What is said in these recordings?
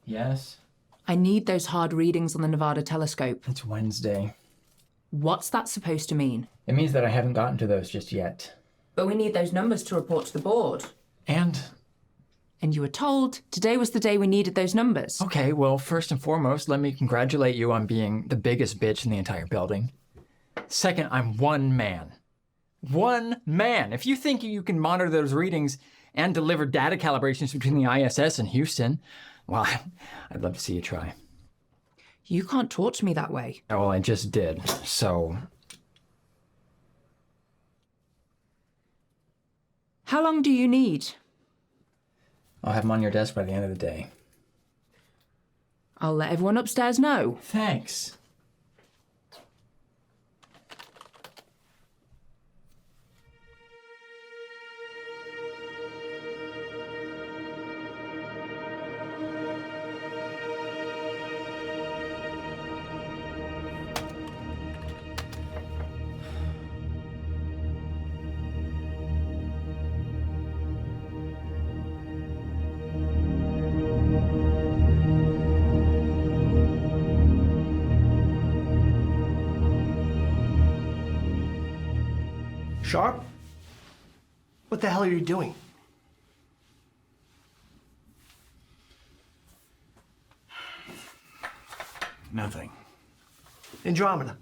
Yes? I need those hard readings on the Nevada telescope. It's Wednesday. What's that supposed to mean? It means that I haven't gotten to those just yet. But we need those numbers to report to the board. And you were told today was the day we needed those numbers. okay, well, first and foremost, let me congratulate you on being the biggest bitch in the entire building. Second, I'm one man. One man! If you think you can monitor those readings and deliver data calibrations between the ISS and Houston, well, I'd love to see you try. You can't talk to me that way. Oh, well, I just did, so... How long do you need? I'll have them on your desk by the end of the day. I'll let everyone upstairs know. Thanks. Sharp? What the hell are you doing? Nothing. Andromeda.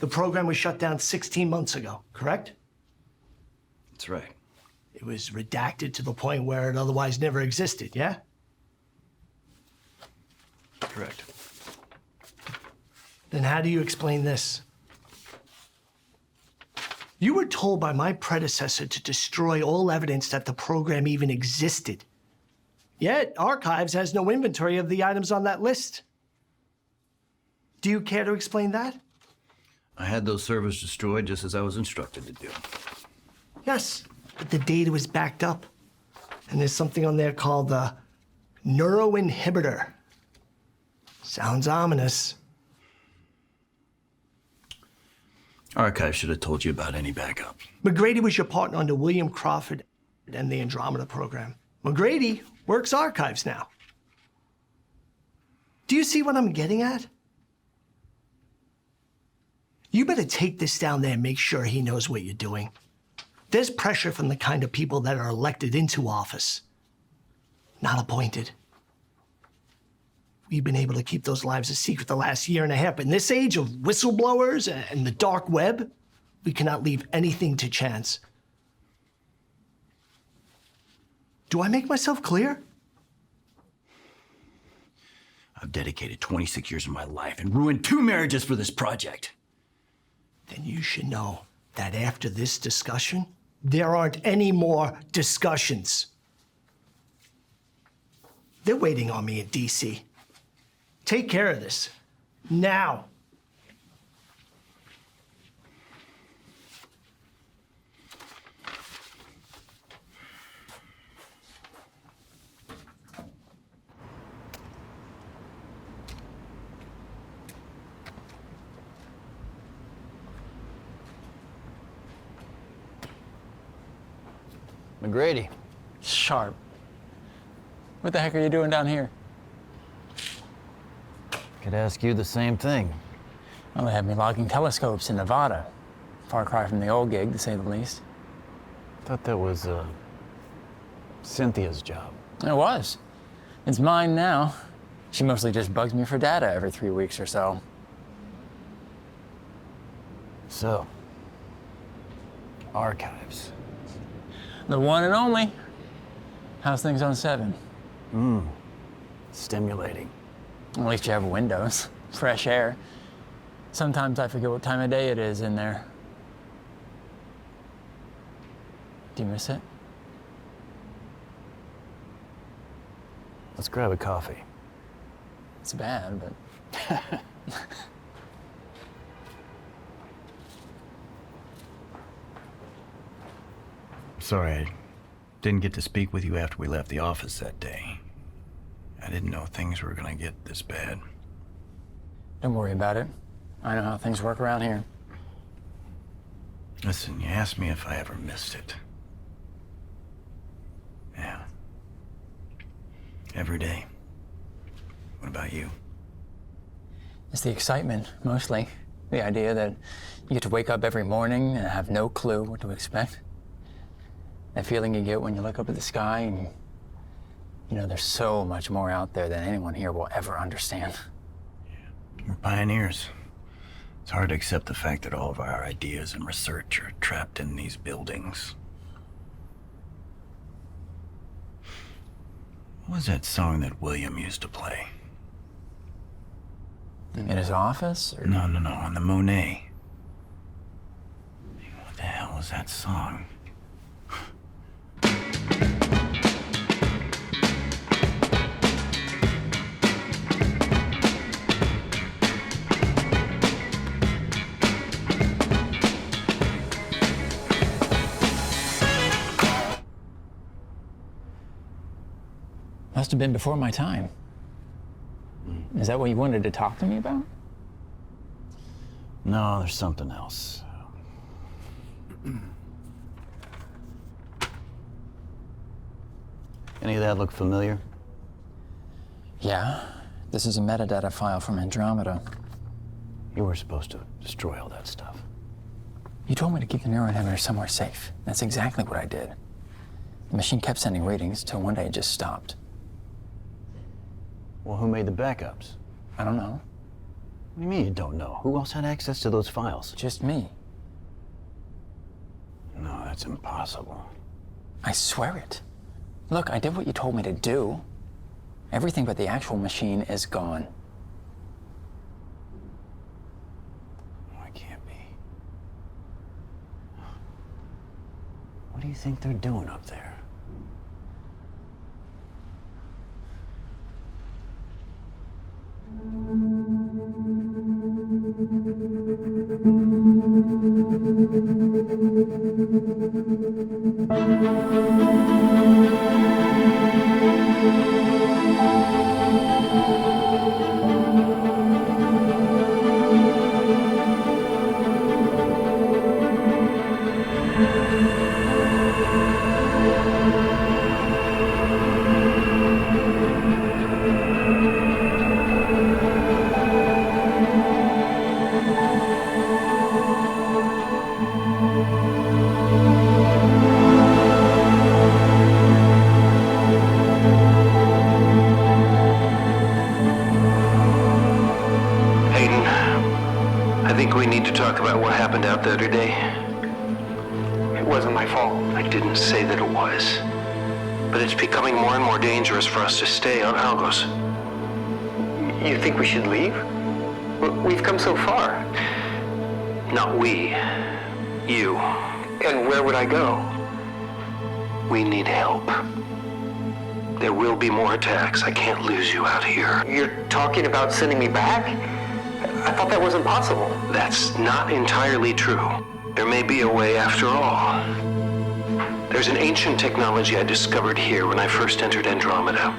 The program was shut down 16 months ago, correct? That's right. It was redacted to the point where it otherwise never existed, yeah? Correct. Then how do you explain this? You were told by my predecessor to destroy all evidence that the program even existed. Yet, Archives has no inventory of the items on that list. Do you care to explain that? I had those servers destroyed just as I was instructed to do. Yes, but the data was backed up. And there's something on there called the neuroinhibitor. Sounds ominous. Archive should have told you about any backup. McGrady was your partner under William Crawford and the Andromeda program. McGrady works Archives now. Do you see what I'm getting at? You better take this down there and make sure he knows what you're doing. There's pressure from the kind of people that are elected into office, not appointed. We've been able to keep those lives a secret the last year and a half. But in this age of whistleblowers and the dark web, we cannot leave anything to chance. Do I make myself clear? I've dedicated 26 years of my life and ruined 2 marriages for this project. Then you should know that after this discussion, there aren't any more discussions. They're waiting on me in DC. Take care of this. Now. McGrady. Sharp. What the heck are you doing down here? Could ask you the same thing. Well, they had me logging telescopes in Nevada. Far cry from the old gig, to say the least. Thought that was, Cynthia's job. It was. It's mine now. She mostly just bugs me for data every 3 weeks or so. So, Archives. The one and only. How's things on 7? Stimulating. At least you have windows, fresh air. Sometimes I forget what time of day it is in there. Do you miss it? Let's grab a coffee. It's bad, but... Sorry, I didn't get to speak with you after we left the office that day. I didn't know things were gonna get this bad. Don't worry about it. I know how things work around here. Listen, you asked me if I ever missed it. Yeah. Every day. What about you? It's the excitement, mostly. The idea that you get to wake up every morning and have no clue what to expect. That feeling you get when you look up at the sky and you know there's so much more out there than anyone here will ever understand. We're pioneers. It's hard to accept the fact that all of our ideas and research are trapped in these buildings. What was that song that William used to play? In his office? Or? No, on the Monet. What the hell was that song? Must have been before my time. Is that what you wanted to talk to me about? No, there's something else. Any of that look familiar? Yeah. This is a metadata file from Andromeda. You were supposed to destroy all that stuff. You told me to keep the neuroinhibitor somewhere safe. That's exactly what I did. The machine kept sending readings till one day it just stopped. Well, who made the backups? I don't know. What do you mean you don't know? Who else had access to those files? Just me. No, that's impossible. I swear it. Look, I did what you told me to do. Everything but the actual machine is gone. Oh, it can't be. What do you think they're doing up there? About what happened out there today. It wasn't my fault. I didn't say that it was. But it's becoming more and more dangerous for us to stay on Algos. You think we should leave? We've come so far. Not we. You. And where would I go? We need help. There will be more attacks. I can't lose you out here. You're talking about sending me back? I thought that wasn't possible. That's not entirely true. There may be a way after all. There's an ancient technology I discovered here when I first entered Andromeda.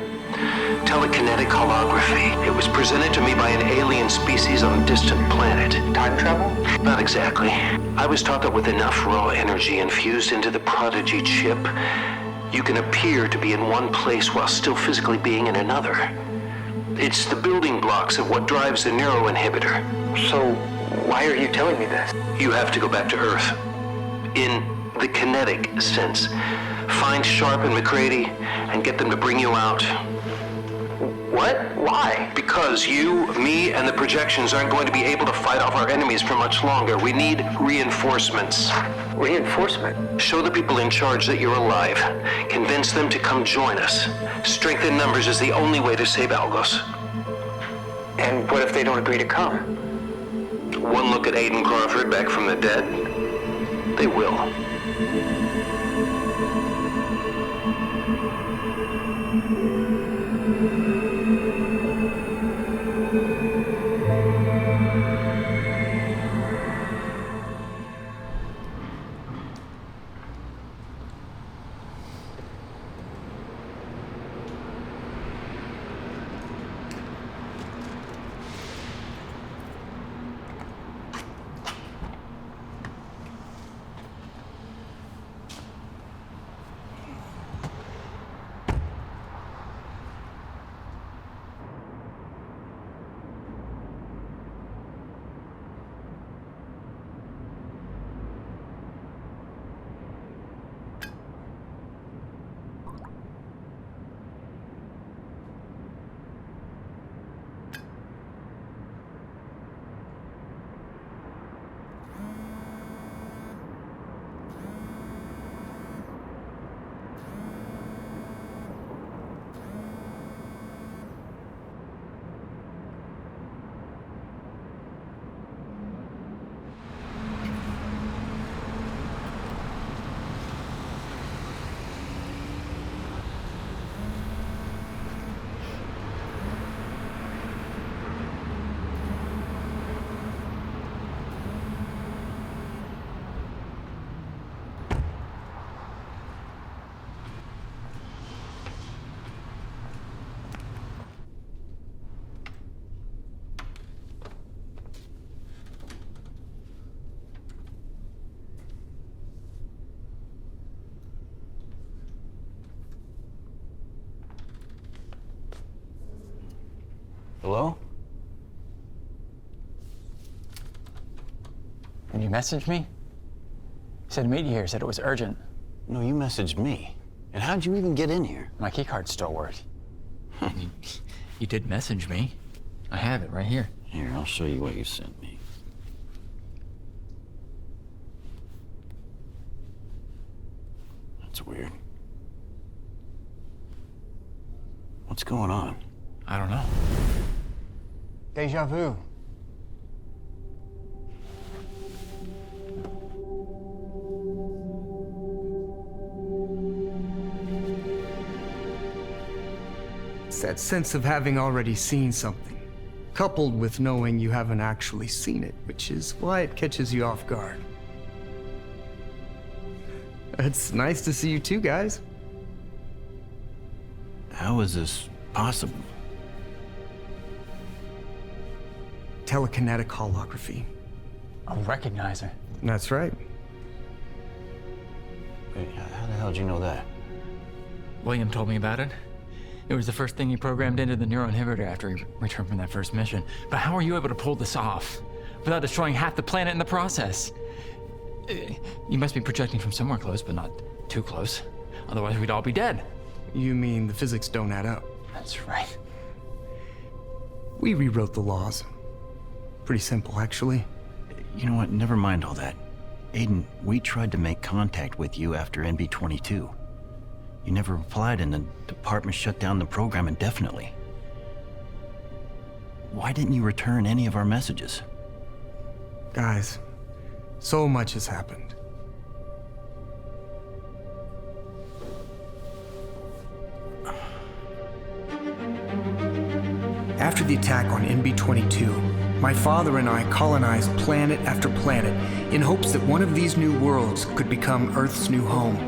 Telekinetic holography. It was presented to me by an alien species on a distant planet. Time travel? Not exactly. I was taught that with enough raw energy infused into the Prodigy chip, you can appear to be in one place while still physically being in another. It's the building blocks of what drives the neuroinhibitor. So, why are you telling me this? You have to go back to Earth. In the kinetic sense. Find Sharp and McCready and get them to bring you out. What? Why? Because you, me, and the projections aren't going to be able to fight off our enemies for much longer. We need reinforcements. Reinforcement? Show the people in charge that you're alive. Convince them to come join us. Strength in numbers is the only way to save Algos. And what if they don't agree to come? One look at Aiden Crawford back from the dead. They will. Hello? When you messaged me, you said to meet you here, said it was urgent. No, you messaged me. And how'd you even get in here? My keycard still worked. You did message me. I have it right here. Here, I'll show you what you sent me. That's weird. What's going on? I don't know. Deja vu. It's that sense of having already seen something, coupled with knowing you haven't actually seen it, which is why it catches you off guard. It's nice to see you too, guys. How is this possible? Telekinetic holography. A recognizer. That's right. Wait, how the hell did you know that? William told me about it. It was the first thing he programmed into the neuroinhibitor after he returned from that first mission. But how are you able to pull this off without destroying half the planet in the process? You must be projecting from somewhere close, but not too close. Otherwise, we'd all be dead. You mean the physics don't add up? That's right. We rewrote the laws. Pretty simple, actually. You know what? Never mind all that. Aiden, we tried to make contact with you after NB-22. You never replied and the department shut down the program indefinitely. Why didn't you return any of our messages? Guys, so much has happened. After the attack on NB-22, my father and I colonized planet after planet in hopes that one of these new worlds could become Earth's new home.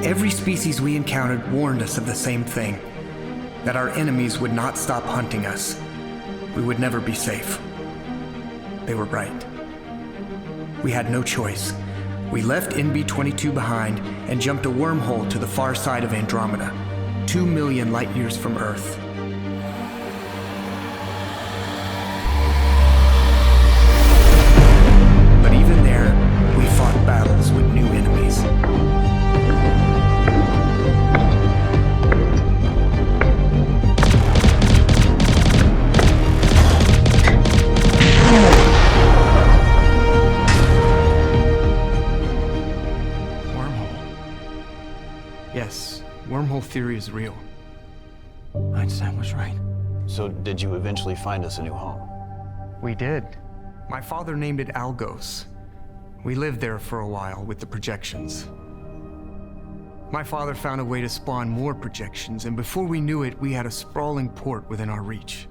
Every species we encountered warned us of the same thing, that our enemies would not stop hunting us. We would never be safe. They were right. We had no choice. We left NB-22 behind and jumped a wormhole to the far side of Andromeda, 2 million light years from Earth. But even there, we fought battles with new enemies. Yes, wormhole theory is real. Einstein was right. So did you eventually find us a new home? We did. My father named it Algos. We lived there for a while with the projections. My father found a way to spawn more projections, and before we knew it, we had a sprawling port within our reach.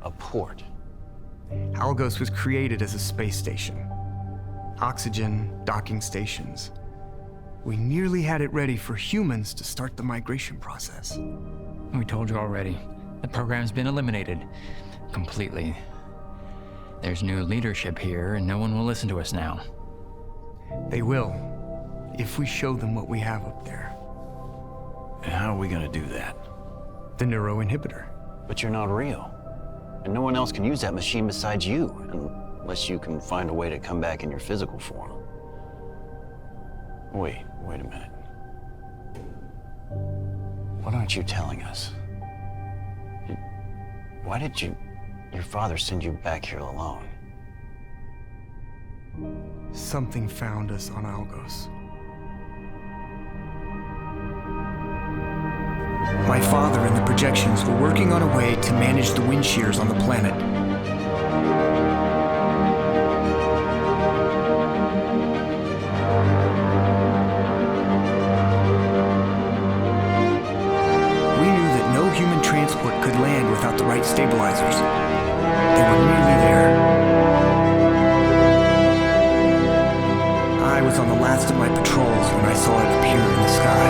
A port? Algos was created as a space station. Oxygen, docking stations. We nearly had it ready for humans to start the migration process. We told you already. The program's been eliminated. Completely. There's new leadership here, and no one will listen to us now. They will, if we show them what we have up there. And how are we gonna do that? The neuroinhibitor. But you're not real. And no one else can use that machine besides you, unless you can find a way to come back in your physical form. Wait a minute. What aren't you telling us? Why did your father send you back here alone? Something found us on Algos. My father and the projections were working on a way to manage the wind shears on the planet. We knew that no human transport could land without the right stabilizers. They were nearly there. I was on the last of my patrols when I saw it appear in the sky.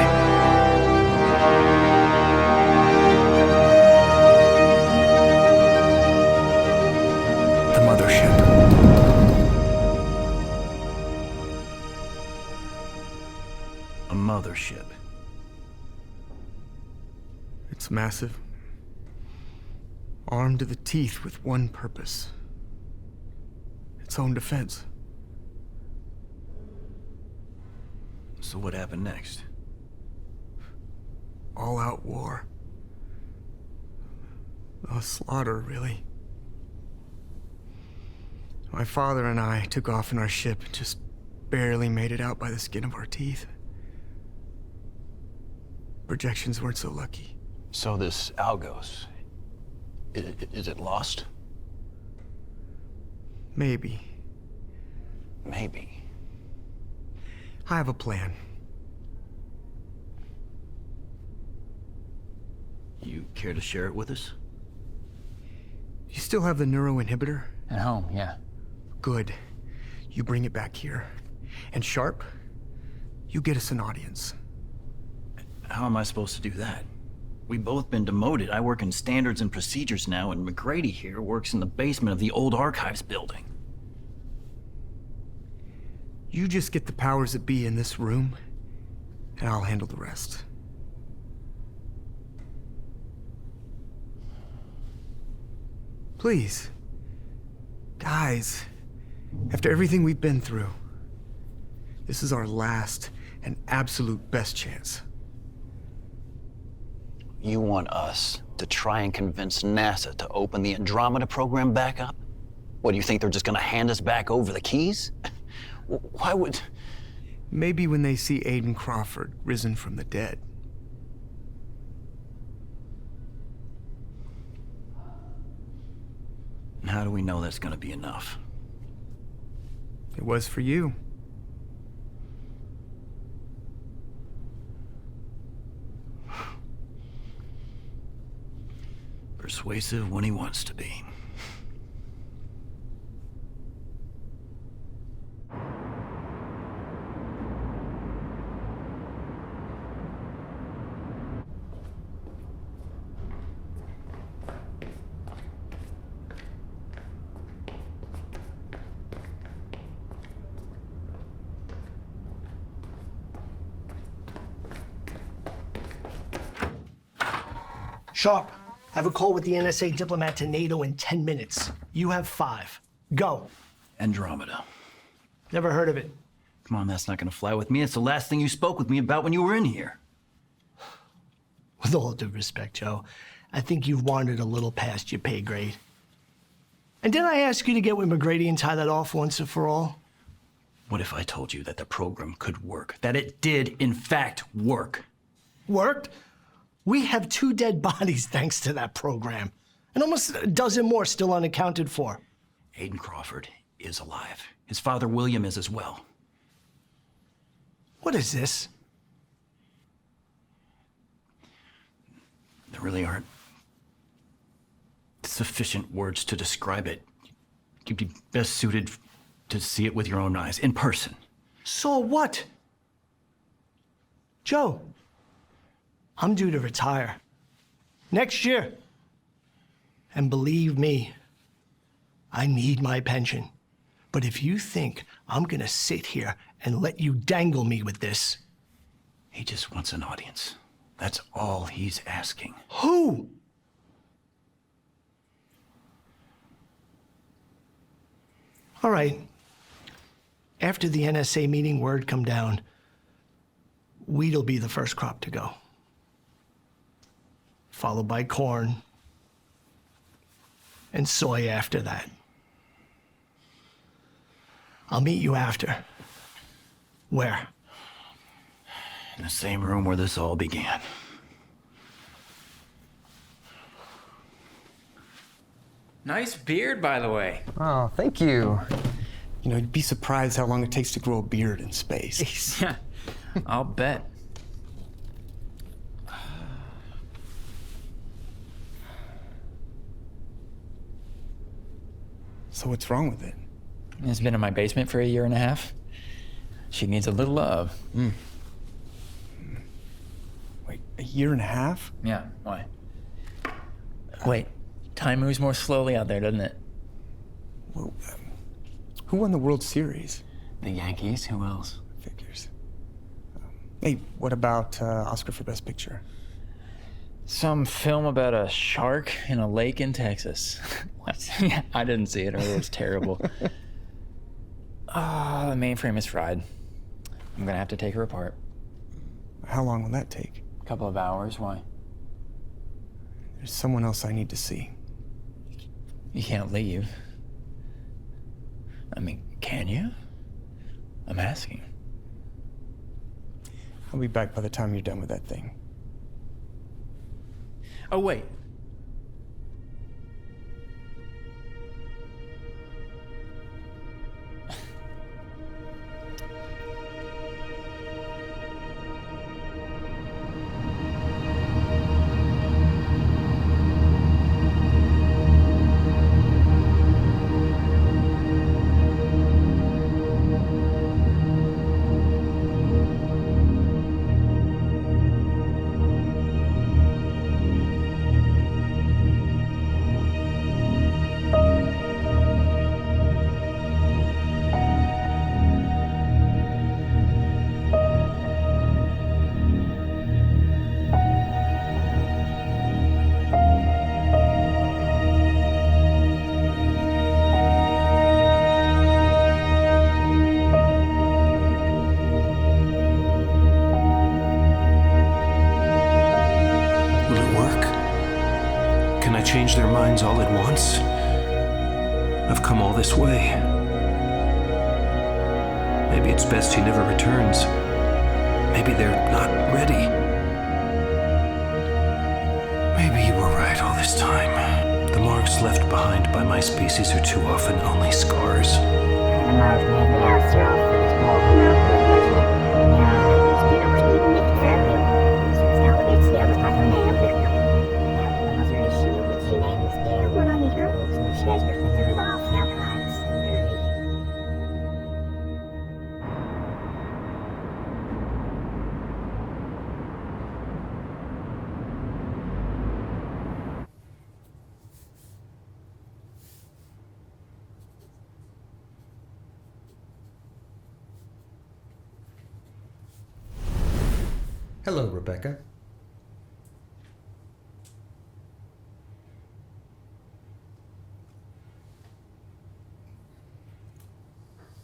mothership. It's massive. Armed to the teeth with one purpose. Its own defense. So what happened next? All-out war. A slaughter, really. My father and I took off in our ship, just barely made it out by the skin of our teeth. Projections weren't so lucky. So this Algos, is it lost? Maybe. Maybe. I have a plan. You care to share it with us? You still have the neuroinhibitor? At home, yeah. Good. You bring it back here. And Sharp, you get us an audience. How am I supposed to do that? We've both been demoted. I work in standards and procedures now, and McGrady here works in the basement of the old archives building. You just get the powers that be in this room, and I'll handle the rest. Please. Guys, after everything we've been through, this is our last and absolute best chance. You want us to try and convince NASA to open the Andromeda program back up? What, do you think they're just gonna hand us back over the keys? Why would... Maybe when they see Aiden Crawford risen from the dead. And how do we know that's gonna be enough? It was for you. Persuasive when he wants to be. Sharp, I have a call with the NSA diplomat to NATO in 10 minutes. You have 5. Go. Andromeda. Never heard of it. Come on, that's not gonna fly with me. It's the last thing you spoke with me about when you were in here. With all due respect, Joe, I think you've wandered a little past your pay grade. And didn't I ask you to get with McGrady and tie that off once and for all? What if I told you that the program could work? That it did, in fact, work? Worked? We have 2 dead bodies thanks to that program. And almost a dozen more still unaccounted for. Aiden Crawford is alive. His father, William, is as well. What is this? There really aren't sufficient words to describe it. You'd be best suited to see it with your own eyes, in person. So what? Joe, I'm due to retire. Next year. And believe me, I need my pension. But if you think I'm gonna sit here and let you dangle me with this... He just wants an audience. That's all he's asking. Who? All right. After the NSA meeting, word come down. Wheat'll be the first crop to go. Followed by corn. And soy after that. I'll meet you after. Where? In the same room where this all began. Nice beard, by the way. Oh, thank you. You know, you'd be surprised how long it takes to grow a beard in space. Yeah, I'll bet. So what's wrong with it? It's been in my basement for 1.5 years. She needs a little love. Wait, 1.5 years? Yeah, why? Wait, time moves more slowly out there, doesn't it? Well, who won the World Series? The Yankees, who else? Figures. Hey, what about Oscar for Best Picture? Some film about a shark in a lake in Texas. What? Yeah, I didn't see it. It was terrible. Oh, the mainframe is fried. I'm gonna have to take her apart. How long will that take? A couple of hours. Why? There's someone else I need to see. You can't leave. I mean, can you? I'm asking. I'll be back by the time you're done with that thing. Oh, wait. Change their minds all at once? I've come all this way. Maybe it's best he never returns. Maybe they're not ready. Maybe you were right all this time. The marks left behind by my species are too often only scars. Hello, Rebecca.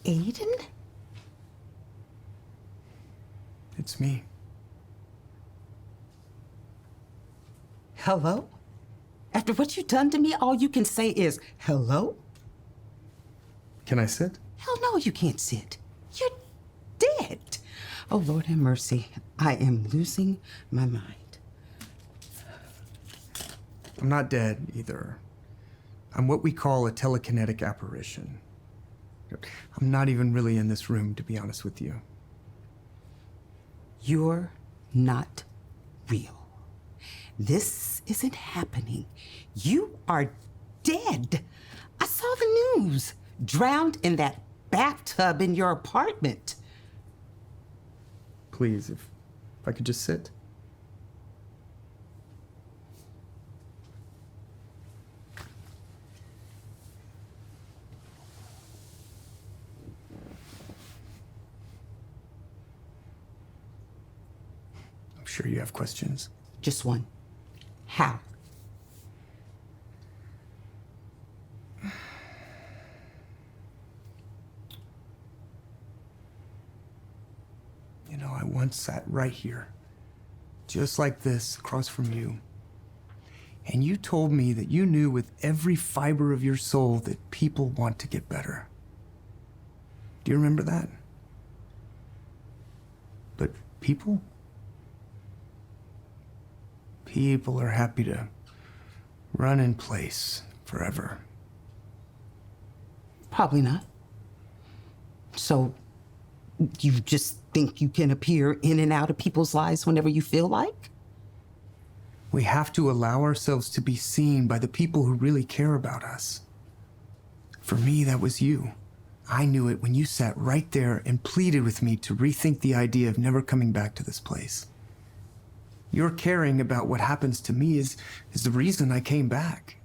Aiden? It's me. Hello? After what you've done to me, all you can say is, hello? Can I sit? Hell no, you can't sit. You're dead. Oh, Lord have mercy. I am losing my mind. I'm not dead either. I'm what we call a telekinetic apparition. I'm not even really in this room, to be honest with you. You're not real. This isn't happening. You are dead. I saw the news. Drowned in that bathtub in your apartment. Please, if I could just sit. I'm sure you have questions. Just one. How? You know, I once sat right here, just like this, across from you. And you told me that you knew with every fiber of your soul that people want to get better. Do you remember that? But people? People are happy to run in place forever. Probably not. So, you just think you can appear in and out of people's lives whenever you feel like? We have to allow ourselves to be seen by the people who really care about us. For me, that was you. I knew it when you sat right there and pleaded with me to rethink the idea of never coming back to this place. Your caring about what happens to me is the reason I came back.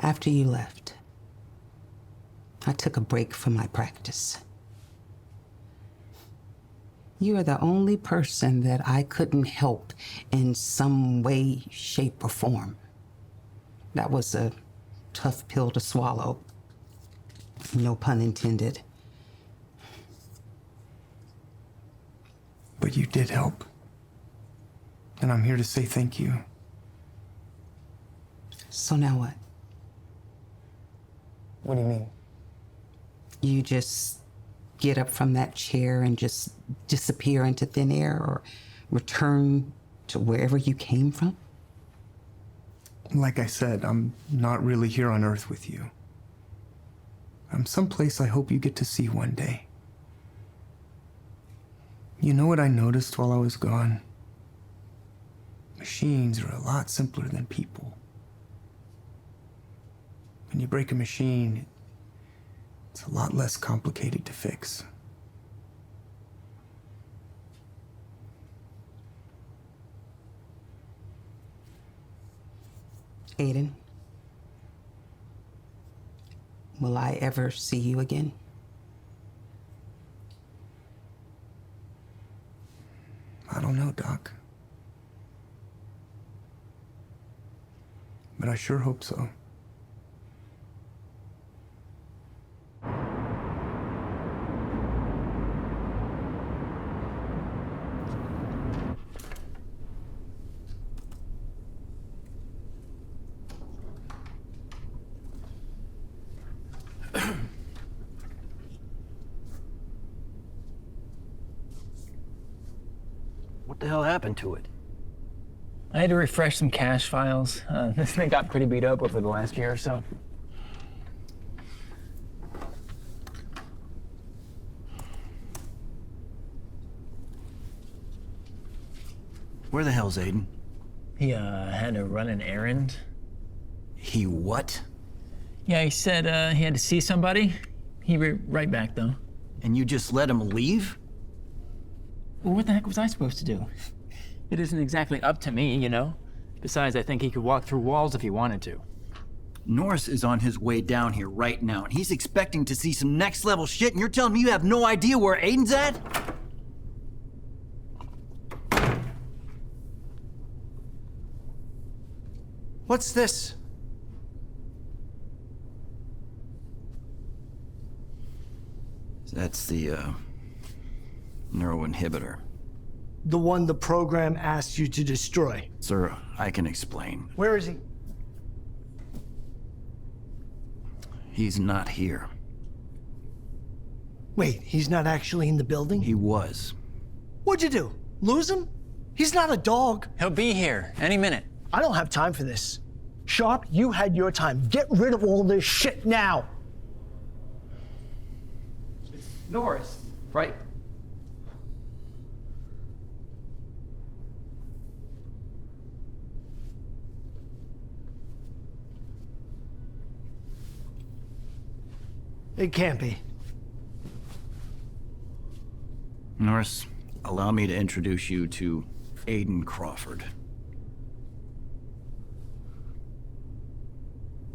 After you left, I took a break from my practice. You are the only person that I couldn't help in some way, shape, or form. That was a tough pill to swallow. No pun intended. But you did help. And I'm here to say thank you. So now what? What do you mean? You just get up from that chair and just disappear into thin air, or return to wherever you came from? Like I said, I'm not really here on Earth with you. I'm someplace I hope you get to see one day. You know what I noticed while I was gone? Machines are a lot simpler than people. When you break a machine, it's a lot less complicated to fix. Aiden, will I ever see you again? I don't know, Doc. But I sure hope so. What the hell happened to it? I had to refresh some cache files. This thing got pretty beat up over the last year or so. Where the hell's Aiden? He had to run an errand. He what? Yeah, he said he had to see somebody. He right back though. And you just let him leave? Well, what the heck was I supposed to do? It isn't exactly up to me, you know? Besides, I think he could walk through walls if he wanted to. Norris is on his way down here right now, and he's expecting to see some next level shit, and you're telling me you have no idea where Aiden's at? What's this? That's the, neuroinhibitor. The one the program asked you to destroy. Sir, I can explain. Where is he? He's not here. Wait, he's not actually in the building? He was. What'd you do? Lose him? He's not a dog. He'll be here any minute. I don't have time for this. Sharp, you had your time. Get rid of all this shit now. Norris, right? It can't be. Norris, allow me to introduce you to Aiden Crawford.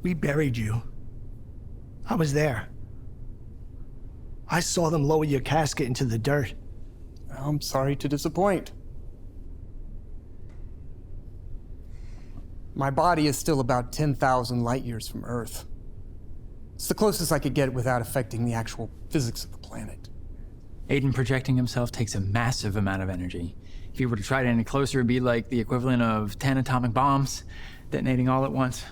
We buried you. I was there. I saw them lower your casket into the dirt. I'm sorry to disappoint. My body is still about 10,000 light years from Earth. It's the closest I could get without affecting the actual physics of the planet. Aiden projecting himself takes a massive amount of energy. If he were to try it any closer, it'd be like the equivalent of 10 atomic bombs detonating all at once.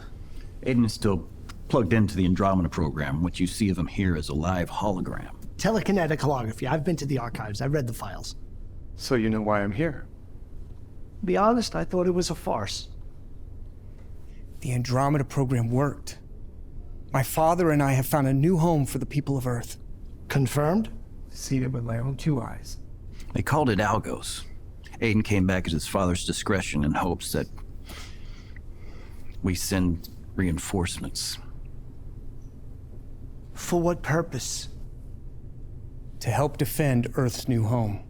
Aiden is still plugged into the Andromeda program. What you see of him here is a live hologram. Telekinetic holography. I've been to the archives. I read the files. So you know why I'm here? To be honest, I thought it was a farce. The Andromeda program worked. My father and I have found a new home for the people of Earth. Confirmed? Seen it with my own two eyes. They called it Algos. Aiden came back at his father's discretion in hopes that we send reinforcements. For what purpose? To help defend Earth's new home.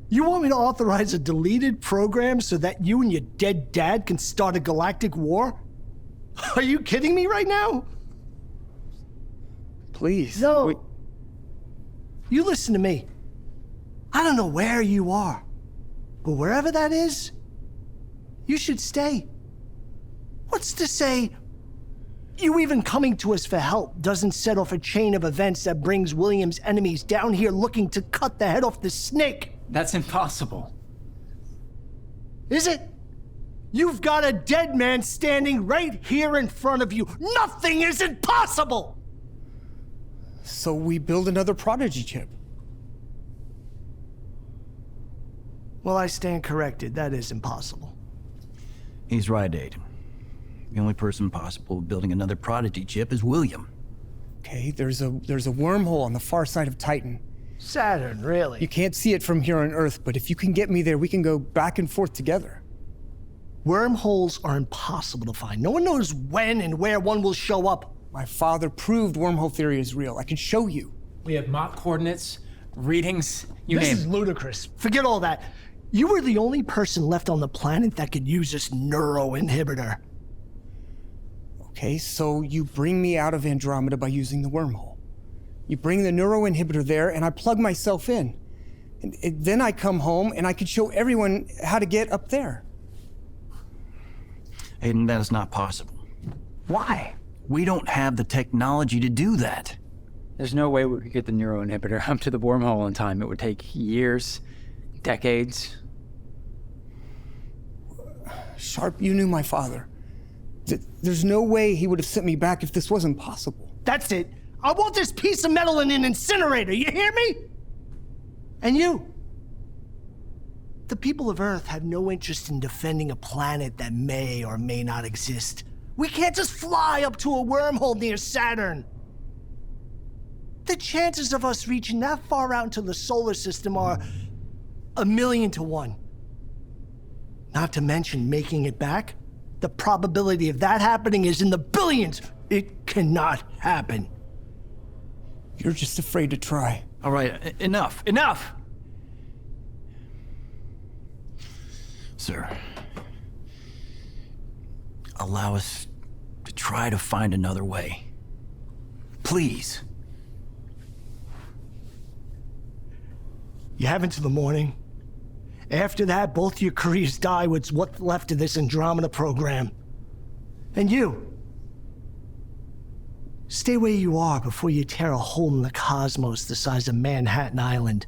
You want me to authorize a deleted program so that you and your dead dad can start a galactic war? Are you kidding me right now? Please. No. You listen to me. I don't know where you are, but wherever that is, you should stay. What's to say you even coming to us for help doesn't set off a chain of events that brings William's enemies down here looking to cut the head off the snake? That's impossible. Is it? You've got a dead man standing right here in front of you. Nothing is impossible! So we build another Prodigy chip. Well, I stand corrected. That is impossible. He's right, Aiden. The only person possible of building another Prodigy chip is William. Okay, there's a wormhole on the far side of Titan. Saturn, really? You can't see it from here on Earth, but if you can get me there, we can go back and forth together. Wormholes are impossible to find. No one knows when and where one will show up. My father proved wormhole theory is real. I can show you. We have Mach coordinates, readings, you This name is it. ludicrous. Forget all that. You were the only person left on the planet that could use this neuroinhibitor. Okay, so you bring me out of Andromeda by using the wormhole. You bring the neuroinhibitor there, and I plug myself in. And then I come home, and I can show everyone how to get up there. Aiden, that is not possible. Why? We don't have the technology to do that. There's no way we could get the neuroinhibitor up to the wormhole in time. It would take years, decades. Sharp, you knew my father. There's no way he would have sent me back if this wasn't possible. That's it. I want this piece of metal in an incinerator, you hear me? And you. The people of Earth have no interest in defending a planet that may or may not exist. We can't just fly up to a wormhole near Saturn. The chances of us reaching that far out into the solar system are 1,000,000 to 1. Not to mention making it back. The probability of that happening is in the billions. It cannot happen. You're just afraid to try. All right, enough. Sir, allow us to try to find another way. Please. You have until the morning. After that, both your careers die with what's left of this Andromeda program. And you. Stay where you are before you tear a hole in the cosmos the size of Manhattan Island.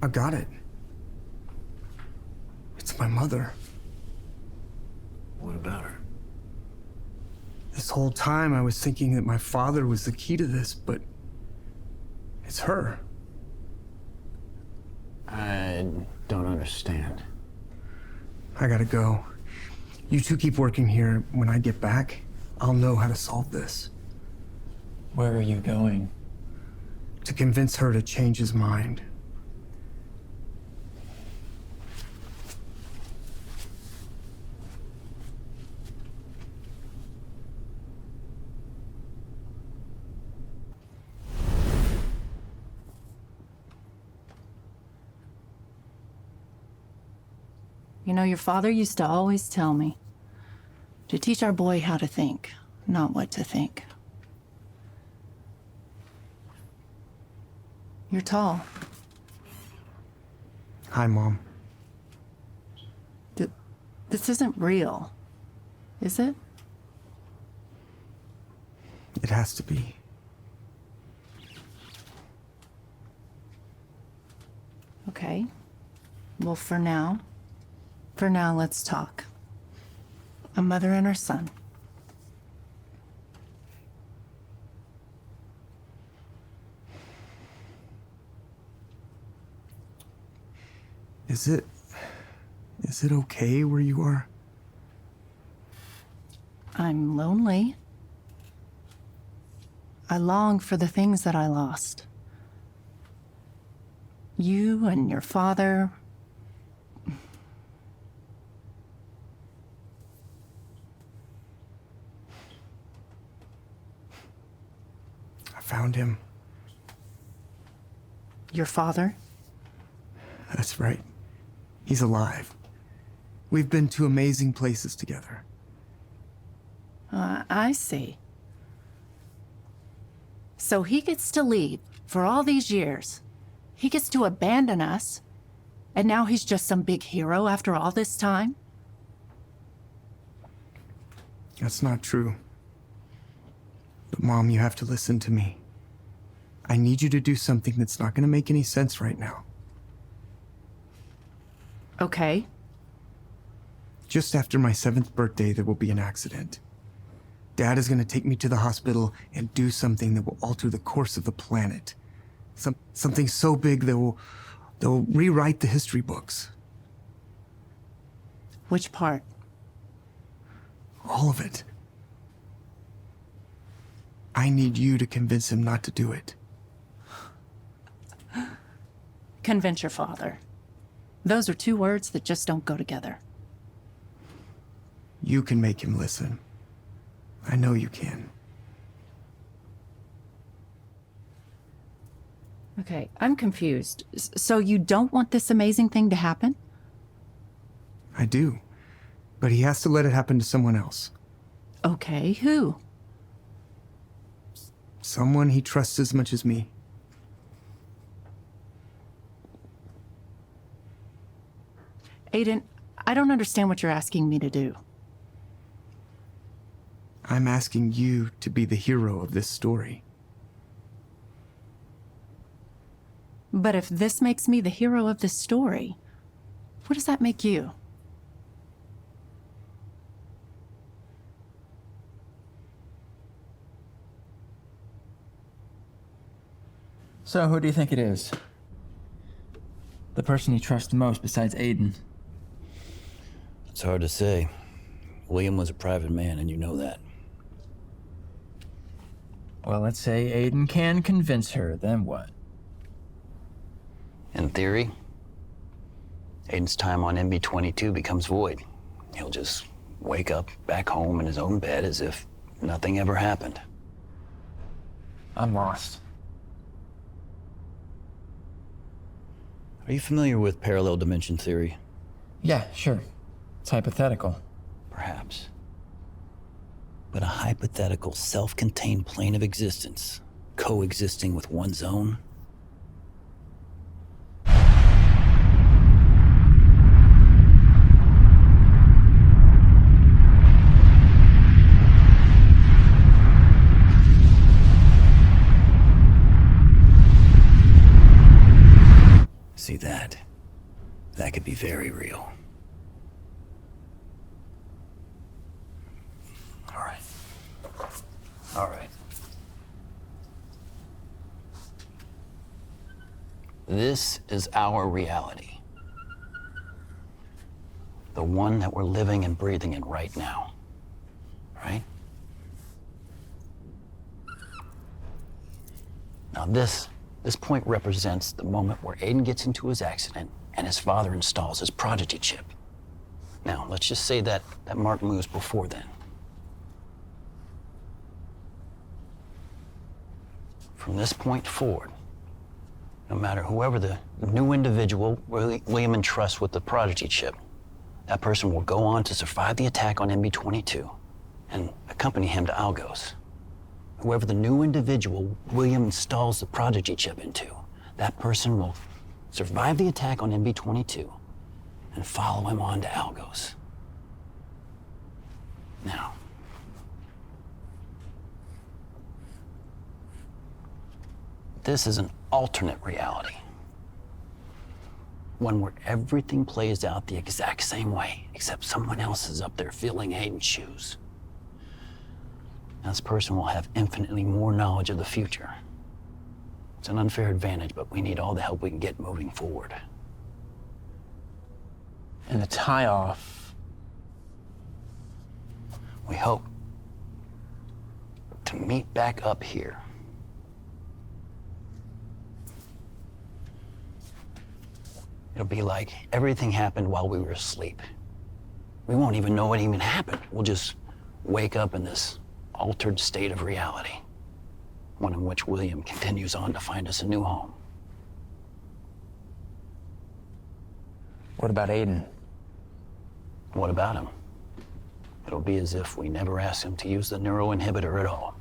I've got it. It's my mother. What about her? This whole time I was thinking that my father was the key to this, but it's her. I don't understand. I gotta go. You two keep working here. When I get back, I'll know how to solve this. Where are you going? To convince her to change his mind. You know, your father used to always tell me to teach our boy how to think, not what to think. You're tall. Hi, Mom. This isn't real, is it? It has to be. Okay. Well, for now, let's talk. A mother and her son. Is it okay where you are? I'm lonely. I long for the things that I lost. You and your father. I found him. Your father? That's right. He's alive. We've been to amazing places together. I see. So he gets to leave for all these years. He gets to abandon us. And now he's just some big hero after all this time? That's not true. But Mom, you have to listen to me. I need you to do something that's not going to make any sense right now. Okay. Just after my 7th birthday, there will be an accident. Dad is going to take me to the hospital and do something that will alter the course of the planet. Something so big that will rewrite the history books. Which part? All of it. I need you to convince him not to do it. Convince your father. Those are 2 words that just don't go together. You can make him listen. I know you can. Okay, I'm confused. So you don't want this amazing thing to happen? I do. But he has to let it happen to someone else. Okay, who? Someone he trusts as much as me. Aiden, I don't understand what you're asking me to do. I'm asking you to be the hero of this story. But if this makes me the hero of this story, what does that make you? So who do you think it is? The person you trust most besides Aiden? It's hard to say. William was a private man, and you know that. Well, let's say Aiden can convince her, then what? In theory, Aiden's time on MB-22 becomes void. He'll just wake up back home in his own bed as if nothing ever happened. I'm lost. Are you familiar with parallel dimension theory? Yeah, sure. It's hypothetical. Perhaps. But a hypothetical, self-contained plane of existence, coexisting with one's own? See that? that could be very real. All right. All right. This is our reality. The one that we're living and breathing in right now. Right? Now this point represents the moment where Aiden gets into his accident and his father installs his prodigy chip. Now, let's just say that mark moves before then. From this point forward, no matter whoever the new individual William entrusts with the prodigy chip, that person will go on to survive the attack on MB-22 and accompany him to Algos. Whoever the new individual William installs the prodigy chip into, that person will survive the attack on MB-22 and follow him on to Algos. Now, this is an alternate reality. One where everything plays out the exact same way, except someone else is up there filling Aiden's shoes. This person will have infinitely more knowledge of the future. It's an unfair advantage, but we need all the help we can get moving forward. And the tie-off. We hope to meet back up here. It'll be like everything happened while we were asleep. We won't even know what even happened. We'll just wake up in this altered state of reality, one in which William continues on to find us a new home. What about Aiden? What about him? It'll be as if we never asked him to use the neuroinhibitor at all.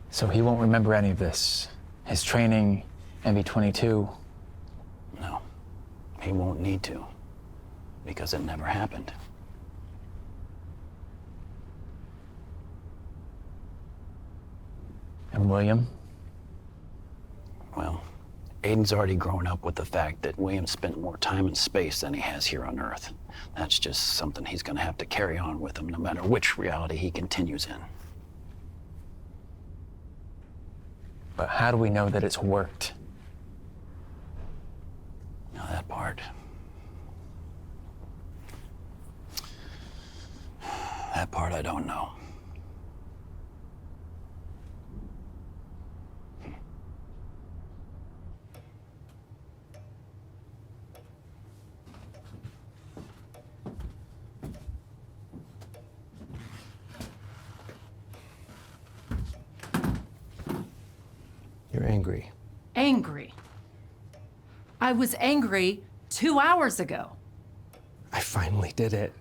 So he won't remember any of this? His training, MB-22? No, he won't need to, because it never happened. And William? Well, Aiden's already grown up with the fact that William spent more time in space than he has here on Earth. That's just something he's gonna have to carry on with him no matter which reality he continues in. But how do we know that it's worked? Now that part. That part I don't know. You're angry. Angry. I was angry 2 hours ago. I finally did it.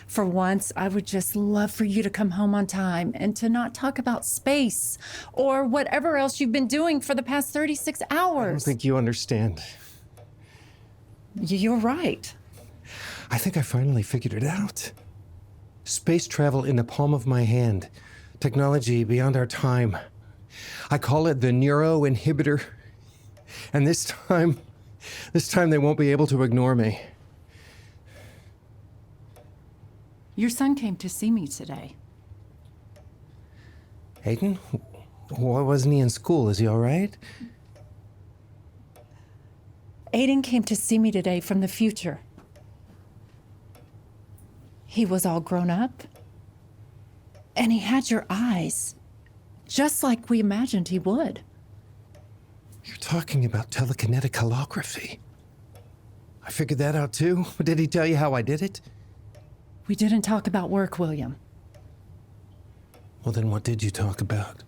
For once, I would just love for you to come home on time and to not talk about space or whatever else you've been doing for the past 36 hours. I don't think you understand. You're right. I think I finally figured it out. Space travel in the palm of my hand. Technology beyond our time. I call it the neuroinhibitor. And this time they won't be able to ignore me. Your son came to see me today. Aiden? Why wasn't he in school? Is he all right? Aiden came to see me today from the future. He was all grown up. And he had your eyes, just like we imagined he would. You're talking about telekinetic holography. I figured that out too. Did he tell you how I did it? We didn't talk about work, William. Well, then what did you talk about?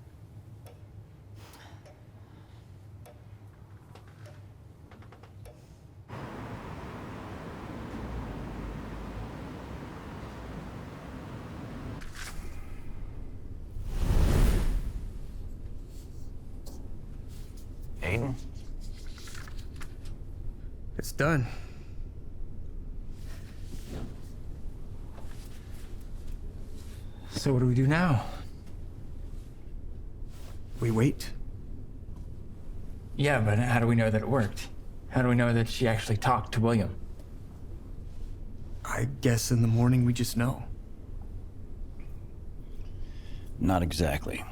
Aiden? It's done. So what do we do now? We wait. Yeah, but how do we know that it worked? How do we know that she actually talked to William? I guess in the morning we just know. Not exactly.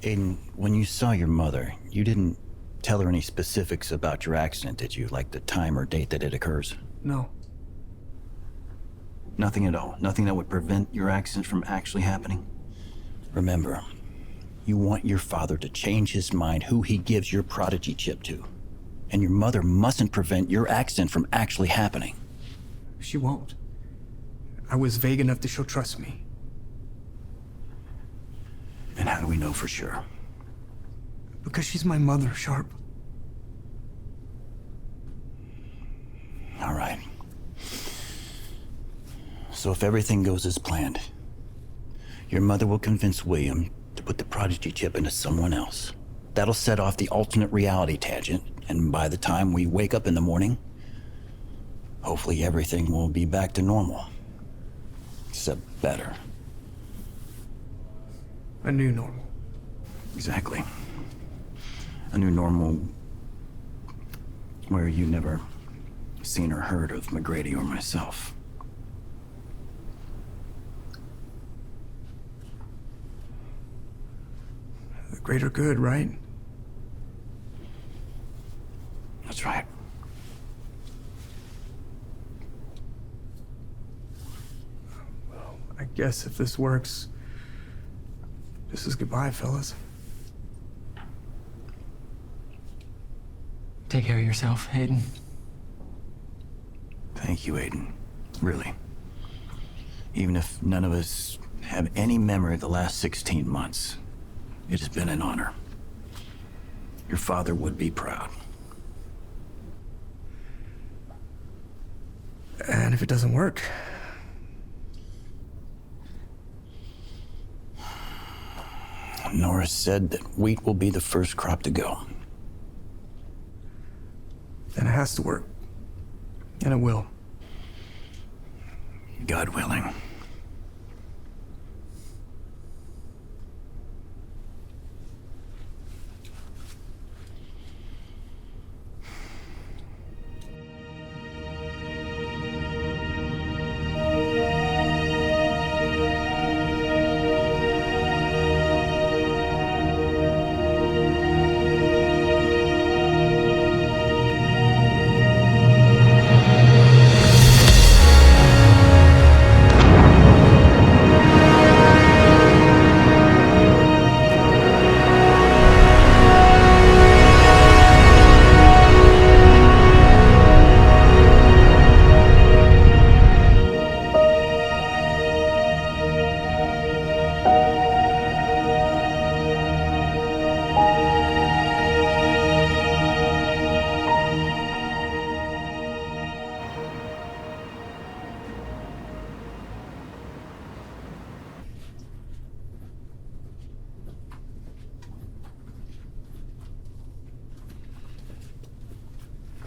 Aiden, when you saw your mother, you didn't tell her any specifics about your accident, did you? Like the time or date that it occurs? No. Nothing at all? Nothing that would prevent your accident from actually happening? Remember, you want your father to change his mind who he gives your prodigy chip to. And your mother mustn't prevent your accident from actually happening. She won't. I was vague enough that she'll trust me. And how do we know for sure? Because she's my mother, Sharp. All right. So if everything goes as planned, your mother will convince William to put the prodigy chip into someone else. That'll set off the alternate reality tangent, and by the time we wake up in the morning, hopefully everything will be back to normal. Except better. A new normal. Exactly. A new normal where you never seen or heard of McGrady or myself. The greater good, right? That's right. I guess if this works, this is goodbye, fellas. Take care of yourself, Aiden. Thank you, Aiden. Really. Even if none of us have any memory of the last 16 months, it has been an honor. Your father would be proud. And if it doesn't work? Norris said that wheat will be the first crop to go. Then it has to work. And it will. God willing.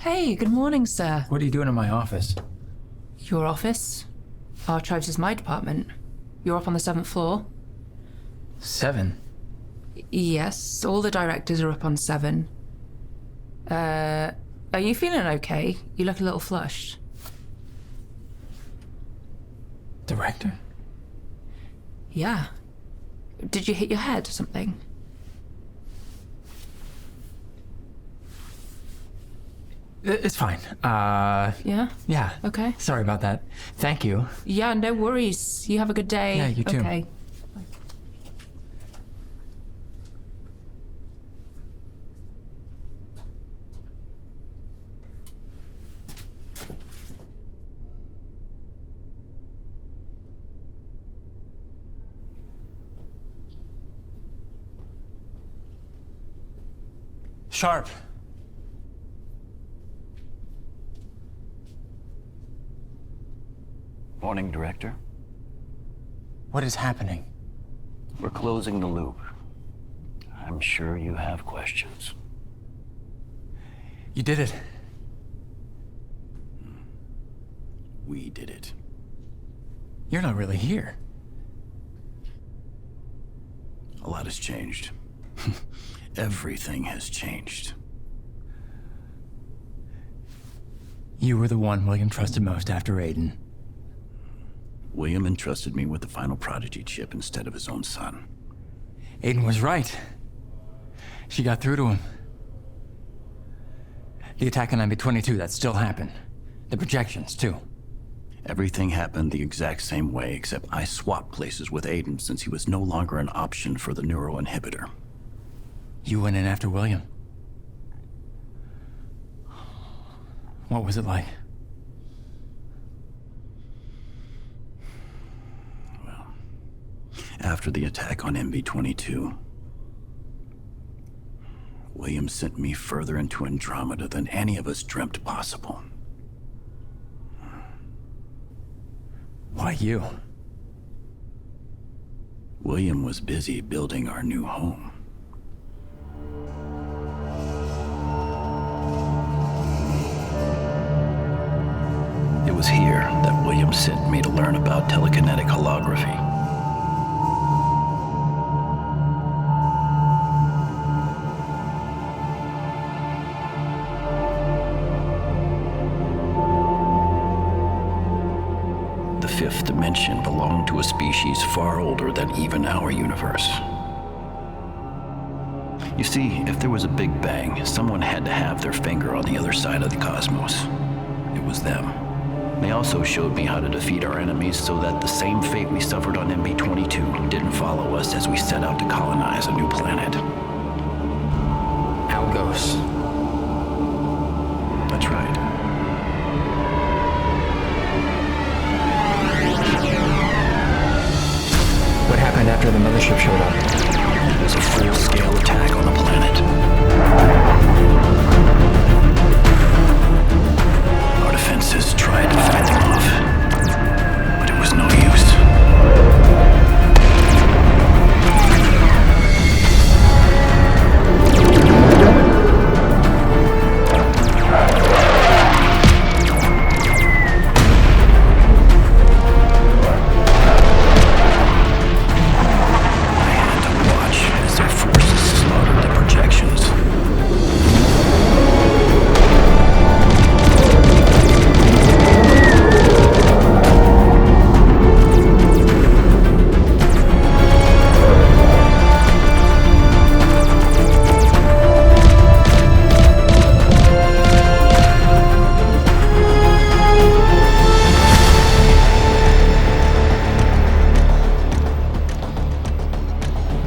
Hey, good morning, sir. What are you doing in my office? Your office? Archives is my department. You're up on the 7th floor? 7? Yes, all the directors are up on 7. Are you feeling okay? You look a little flushed. Director? Yeah. Did you hit your head or something? It's fine. Yeah? Yeah. Okay. Sorry about that. Thank you. Yeah, no worries. You have a good day. Yeah, you too. Okay. Sharp. Morning, Director. What is happening? We're closing the loop. I'm sure you have questions. You did it. We did it. You're not really here. A lot has changed. Everything has changed. You were the one William trusted most after Aiden. William entrusted me with the final Prodigy chip instead of his own son. Aiden was right. She got through to him. The attack on MB-22, that still happened. The projections, too. Everything happened the exact same way, except I swapped places with Aiden since he was no longer an option for the neuroinhibitor. You went in after William. What was it like? Well, after the attack on MB-22, William sent me further into Andromeda than any of us dreamt possible. Why you? William was busy building our new home. It was here that William sent me to learn about telekinetic holography. The fifth dimension belonged to a species far older than even our universe. You see, if there was a Big Bang, someone had to have their finger on the other side of the cosmos. It was them. They also showed me how to defeat our enemies so that the same fate we suffered on MB-22 didn't follow us as we set out to colonize a new planet. Algos. That's right. What happened after the mothership showed up? It was a full-scale attack on the planet. Our defenses tried to fight them off, but it was no use. I had to watch as their forces slaughtered the projections.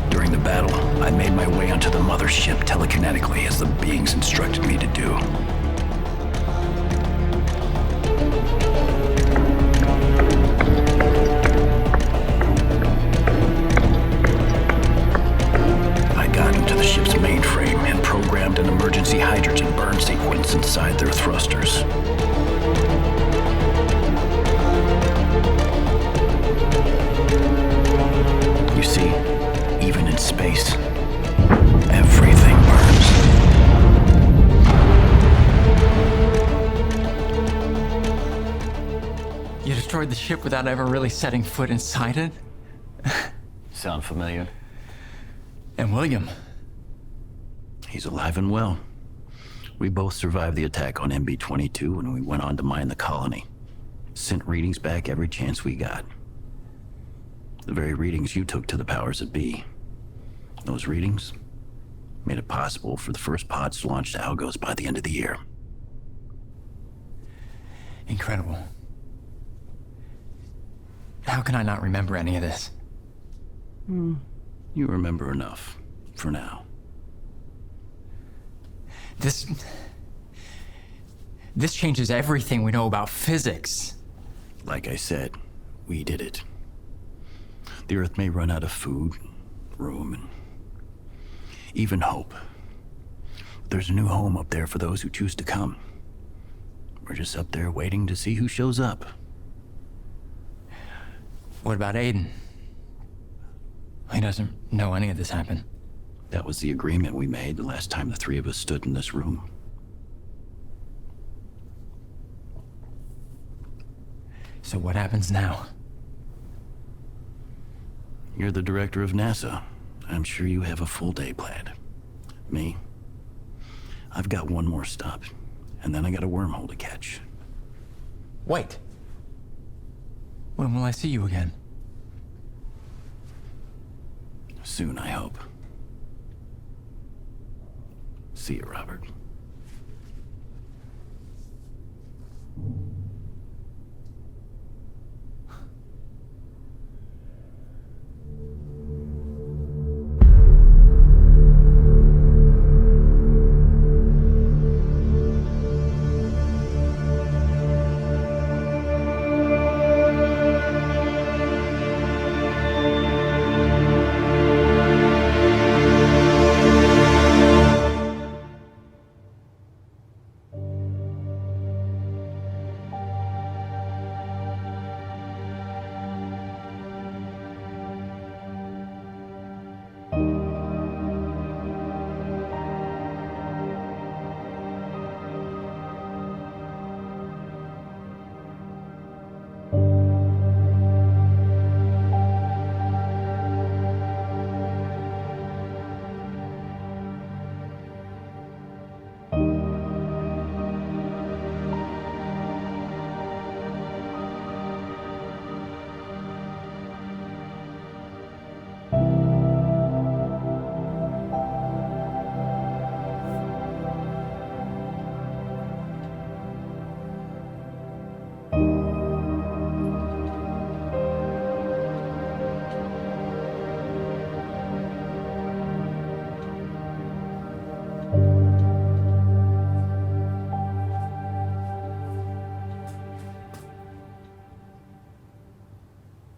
During the battle, I made my way onto the mothership telekinetically as the beings instructed me to do. I got into the ship's mainframe and programmed an emergency hydrogen burn sequence inside their thrusters. You see, even in space, everything burns. You destroyed the ship without ever really setting foot inside it? Sound familiar? And William. He's alive and well. We both survived the attack on MB-22 and we went on to mine the colony. Sent readings back every chance we got. The very readings you took to the powers that be. Those readings made it possible for the first pods to launch to Algos by the end of the year. Incredible. How can I not remember any of this? You remember enough, for now. This changes everything we know about physics. Like I said, we did it. The Earth may run out of food, room, and even hope. There's a new home up there for those who choose to come. We're just up there waiting to see who shows up. What about Aiden? He doesn't know any of this happened. That was the agreement we made the last time the three of us stood in this room. So what happens now? You're the director of NASA. I'm sure you have a full day planned. Me? I've got one more stop, and then I got a wormhole to catch. Wait. When will I see you again? Soon, I hope. See you, Robert.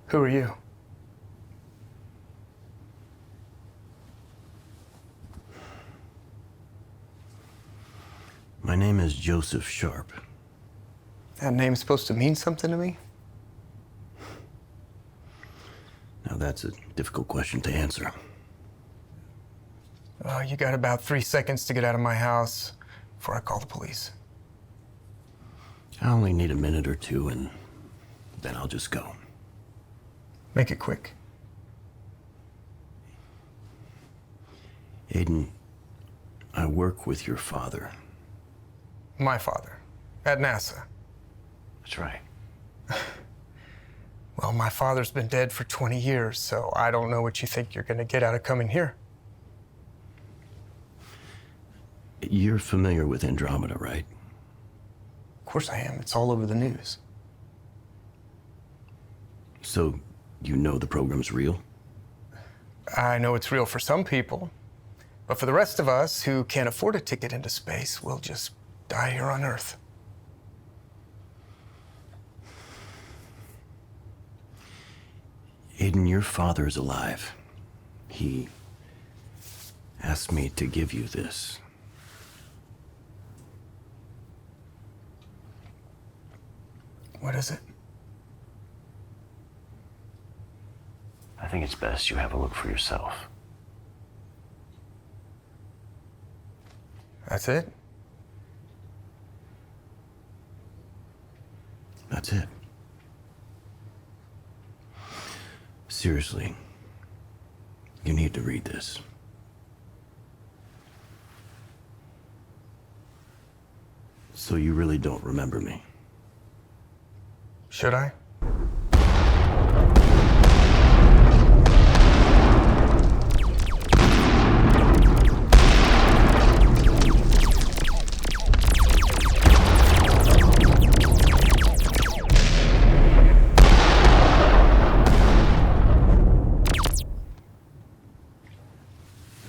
Who are you? My name is Joseph Sharp. That name's supposed to mean something to me? Now that's a difficult question to answer. You got about 3 seconds to get out of my house before I call the police. I only need a minute or two, and then I'll just go. Make it quick. Aiden, I work with your father. My father, at NASA. That's right. Well, my father's been dead for 20 years, so I don't know what you think you're gonna get out of coming here. You're familiar with Andromeda, right? Of course I am. It's all over the news. So, you know the program's real? I know it's real for some people, but for the rest of us who can't afford a ticket into space, we'll just die here on Earth. Aiden, your father is alive. He asked me to give you this. What is it? I think it's best you have a look for yourself. That's it? That's it. Seriously, you need to read this. So you really don't remember me? Should I?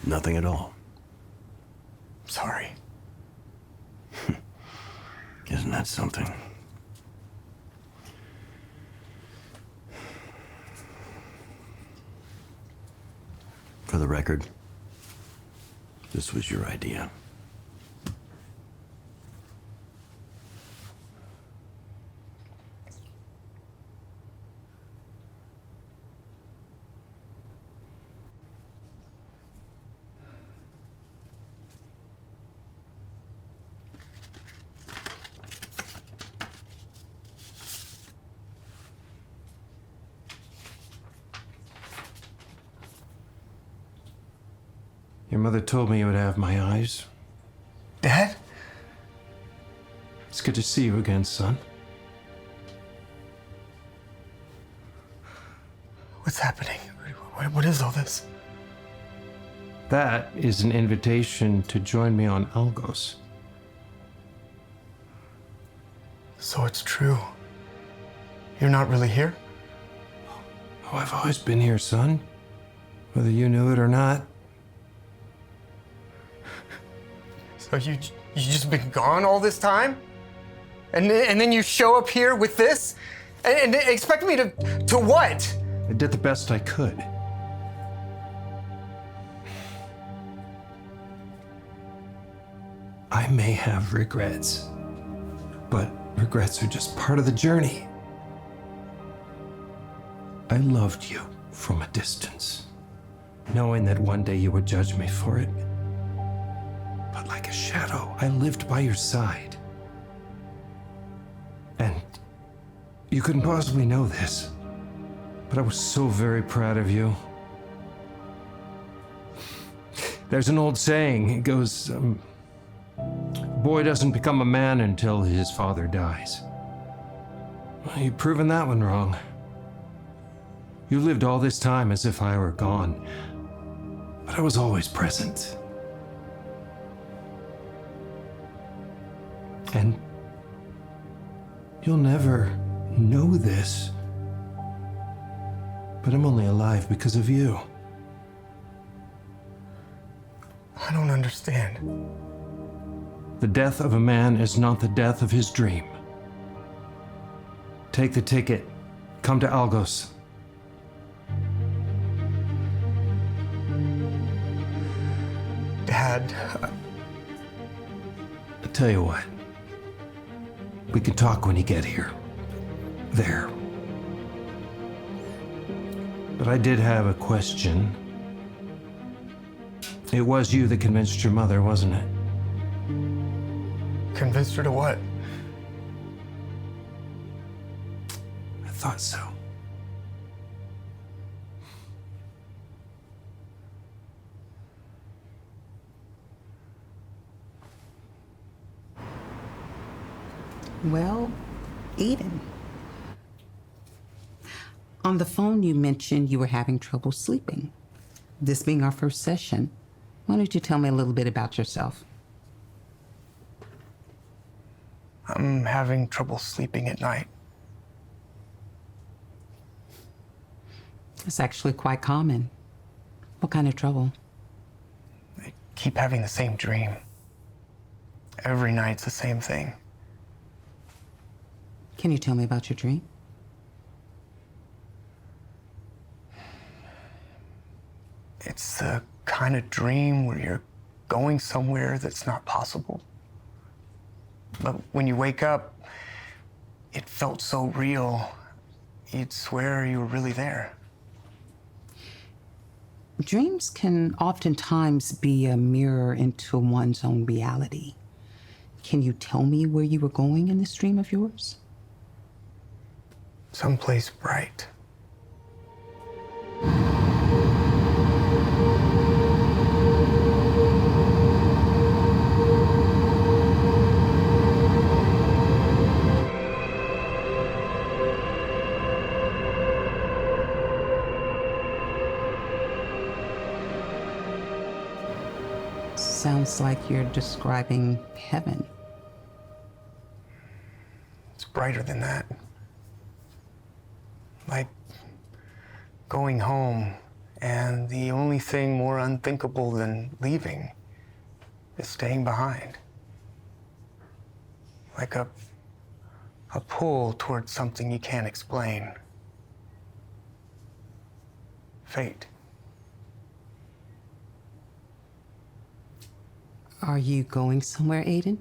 Nothing at all. Sorry. Isn't that something? For the record, this was your idea. Your mother told me you would have my eyes. Dad? It's good to see you again, son. What's happening? What is all this? That is an invitation to join me on Algos. So it's true. You're not really here? Oh, I've always been here, son. Whether you knew it or not. So you just been gone all this time? And then you show up here with this? And expect me to what? I did the best I could. I may have regrets, but regrets are just part of the journey. I loved you from a distance, knowing that one day you would judge me for it. But like a shadow, I lived by your side. And you couldn't possibly know this, but I was so very proud of you. There's an old saying, it goes, boy doesn't become a man until his father dies. Well, you've proven that one wrong. You lived all this time as if I were gone, but I was always present. And you'll never know this, but I'm only alive because of you. I don't understand. The death of a man is not the death of his dream. Take the ticket. Come to Algos. Dad, I'll tell you what. We can talk when you get here. There. But I did have a question. It was you that convinced your mother, wasn't it? convinced her to what? I thought so. Well, Aiden. On the phone, you mentioned you were having trouble sleeping. This being our first session, why don't you tell me a little bit about yourself? I'm having trouble sleeping at night. It's actually quite common. What kind of trouble? I keep having the same dream. Every night's the same thing. Can you tell me about your dream? It's the kind of dream where you're going somewhere that's not possible. But when you wake up, it felt so real, you'd swear you were really there. Dreams can oftentimes be a mirror into one's own reality. Can you tell me where you were going in this dream of yours? Someplace bright. Sounds like you're describing heaven. It's brighter than that. Like going home, and the only thing more unthinkable than leaving is staying behind. Like a pull towards something you can't explain. Fate. Are you going somewhere, Aiden?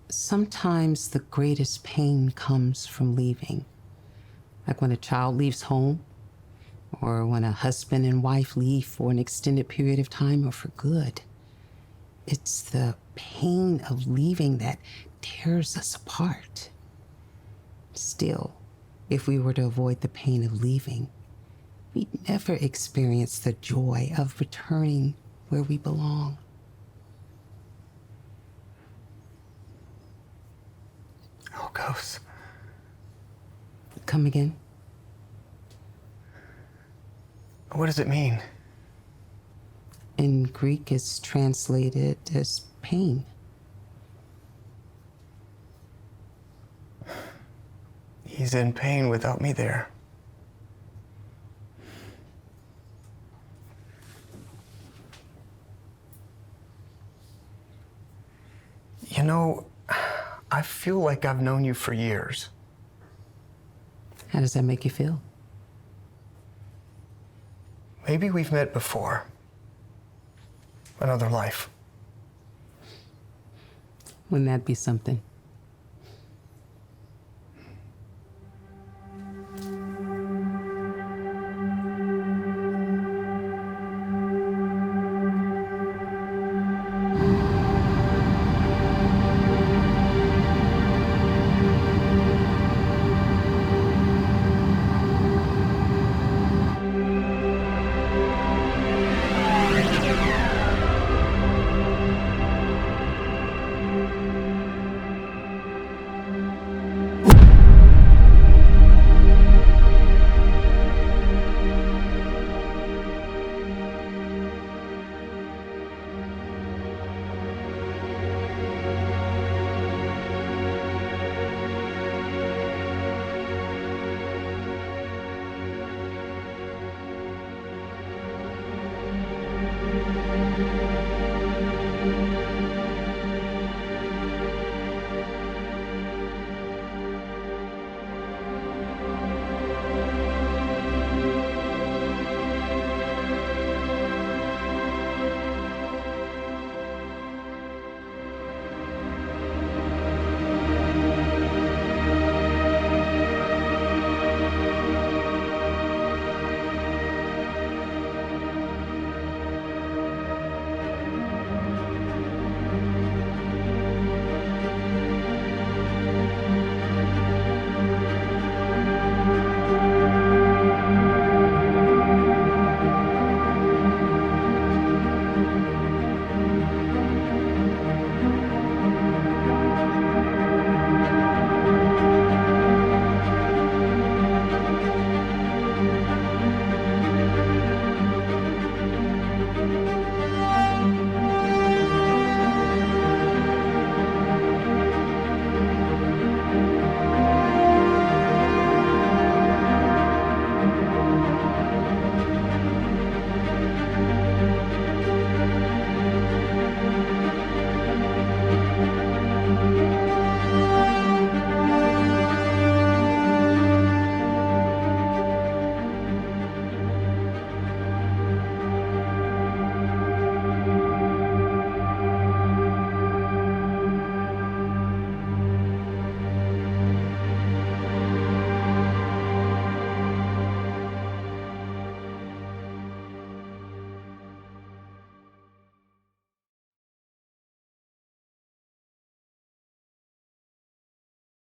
Sometimes the greatest pain comes from leaving. Like when a child leaves home, or when a husband and wife leave for an extended period of time or for good. It's the pain of leaving that tears us apart. Still, If we were to avoid the pain of leaving, we'd never experience the joy of returning where we belong. Algos. Come again? What does it mean? In Greek, it's translated as pain. He's in pain without me there. You know, I feel like I've known you for years. How does that make you feel? Maybe we've met before. Another life. Wouldn't that be something?